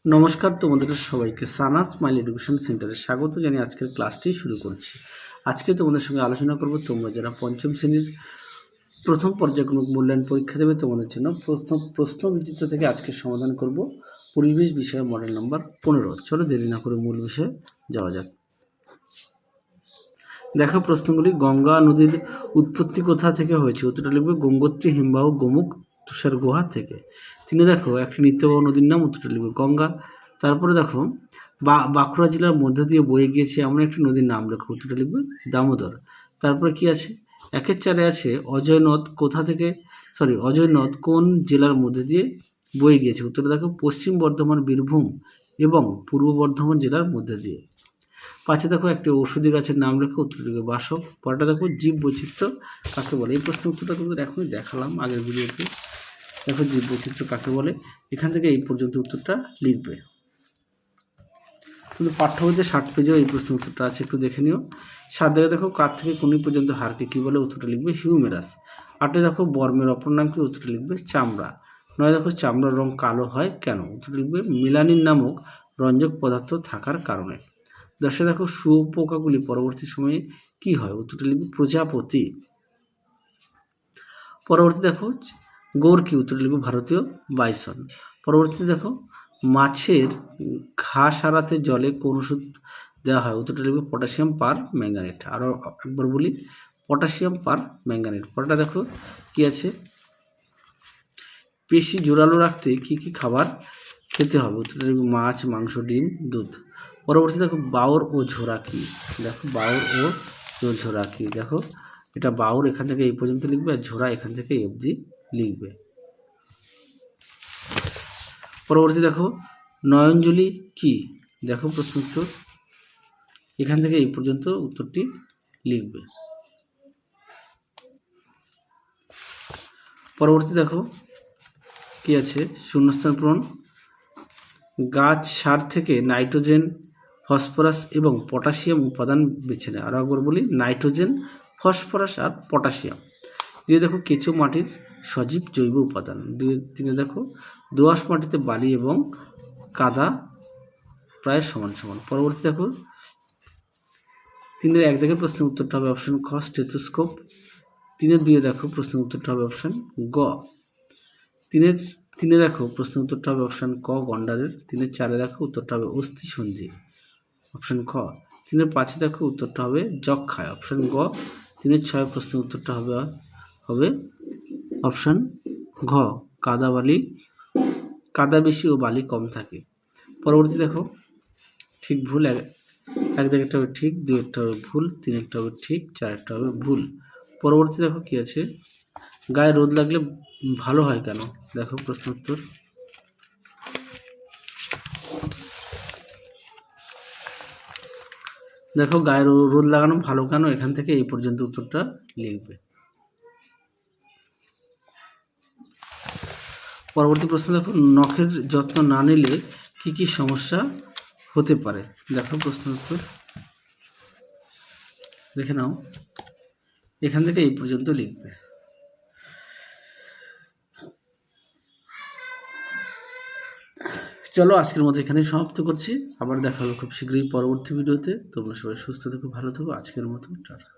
নমস্কার, তোমাদের সবাইকে সানা স্মাইল এডুকেশন সেন্টারে স্বাগত জানিয়ে আজকের ক্লাসটি শুরু করছি। আজকে তোমাদের সঙ্গে আলোচনা করব তোমরা যারা পঞ্চম শ্রেণীর প্রথম পর্যায়ক্রমিক মূল্যায়ন পরীক্ষা দেবে তোমাদের জন্য প্রশ্ন বিচিত্র থেকে আজকে সমাধান করব পরিবেশ বিষয়ে মডেল নাম্বার 15। চলো দেরি না করে মূল বিষয়ে যাওয়া যাক। দেখো প্রশ্নগুলি, গঙ্গা নদীর উৎপত্তি কোথা থেকে হয়েছে? উত্তরটা লিখবে গঙ্গোত্রী হিমবাহ গোমুখ তুষার গুহা থেকে। তিনি দেখো একটি নিত্যবাহ নদীর নাম, উত্তরটা লিখবে গঙ্গা। তারপরে দেখো বাঁকুড়া জেলার মধ্য দিয়ে বয়ে গিয়েছে এমন একটি নদীর নাম লেখো, উত্তরটা লিখবে দামোদর। তারপরে কি আছে? 1-4 আছে অজয় নদ কোন জেলার মধ্যে দিয়ে বয়ে গিয়েছে? উত্তরটা দেখো পশ্চিম বর্ধমান, বীরভূম এবং পূর্ব বর্ধমান জেলার মধ্যে দিয়ে। 5 দেখো একটি ঔষধি গাছের নাম লেখো, উত্তর লিখবে বাসক। পরেরটা দেখো জীব বৈচিত্র্য কাকে বলে? এই প্রশ্নের উত্তরটা তোমাদের এখনই দেখালাম আগের ভিডিওতে। দেখো জীব বৈচিত্র্য কাকে বলে, এখান থেকে এই পর্যন্ত উত্তরটা লিখবে। কিন্তু পাঠ্যবইতে 60 পেজেও এই প্রশ্নের উত্তরটা আছে, একটু দেখে নিও। 7 দেখো কার থেকে কোনি পর্যন্ত হাড়কে কী বলে? উত্তরটা লিখবে হিউমেরাস। 8 দেখো বর্মের অপর নাম কি? উত্তরটা লিখবে চামড়া। 9 দেখো চামড়ার রং কালো হয় কেন? উত্তরটা লিখবে মেলানিন নামক রঞ্জক পদার্থ থাকার কারণে। 10 দেখো শুয়োপোকাগুলি পরবর্তী সময়ে কি হয়? উত্তরটা লিখবে প্রজাপতি। পরবর্তী দেখো গৌর কি? উত্তরটা লিখবে ভারতীয় বাইসন। পরবর্তী দেখো মাছের ঘা সারাতে জলে কোন ওষুধ দেওয়া হয়? উত্তরটা লিখবে পটাশিয়াম পার ম্যাঙ্গানেট। আরও একবার বলি, পটাশিয়াম পার ম্যাঙ্গানেট। পরেরটা দেখো কি আছে? পেশি জোরালো রাখতে কি কি খাবার খেতে হবে? উত্তরটা লিখবে মাছ, মাংস, ডিম, দুধ। পরবর্তী দেখো বাউর ও ঝোরা কি? দেখো বাউর ও ঝোরা কি? দেখো এটা বাউর এখান থেকে এই পর্যন্ত লিখবে, আর ঝোরা এখান থেকে এই অবধি লিখবে। পরবর্তী দেখো নয়নজলি কি? দেখো প্রশ্ন উত্তর এখান থেকে এই পর্যন্ত উত্তরটি লিখবে। পরবর্তী দেখো কি আছে? শূন্যস্থান পূরণ। গাছ সার থেকে নাইট্রোজেন, ফসফরাস এবং পটাশিয়াম উপাদান বেছে নেয়। আরও একবার বলি, নাইট্রোজেন, ফসফরাস আর পটাশিয়াম। দিয়ে দেখো কেঁচো মাটির সজীব জৈব উপাদান। 3 দেখো দোআঁশ মাটিতে বালি এবং কাদা প্রায় সমান সমান। পরবর্তী দেখো 3-1 দেখে প্রশ্নের উত্তরটা হবে অপশান খ স্টেথোস্কোপ। 3-2 দেখো প্রশ্নের উত্তরটা হবে অপশান গ। 3 দেখো প্রশ্নের উত্তরটা হবে অপশান ক গন্ডারের। 3-4 দেখো উত্তরটা হবে অস্থিসন্ধি, অপশান খ। 3-5 দেখো উত্তরটা হবে যক্ষায়, অপশান গ। 3-6 প্রশ্নের উত্তরটা হবে অপশান ঘ কাদা বেশি ও বালি কম থাকে। পরবর্তী দেখো ঠিক ভুল, 1 একটা হবে ঠিক, 2 একটা হবে ভুল, 3 একটা হবে ঠিক, 4 একটা হবে ভুল। পরবর্তী দেখো কি আছে? গায়ে রোদ লাগলে ভালো হয় কেন? দেখো প্রশ্ন উত্তর দেখো গায়ে রোদ লাগানো ভালো কেন? এখান থেকে এই পর্যন্ত উত্তরটা লিখবে। পরবর্তী প্রশ্ন দেখো নখের যত্ন না নিলে কি কি সমস্যা হতে পারে? দেখো প্রশ্ন উত্তর দেখে নাও, এখান থেকে এই পর্যন্ত লিখবে। চলো আজকের মতো এখানেই সমাপ্ত করছি, আবার দেখা হবে খুব শীঘ্রই পরবর্তী ভিডিওতে। তোমরা সবাই সুস্থ থেকো, ভালো থেকো। আজকের মতো টাটা।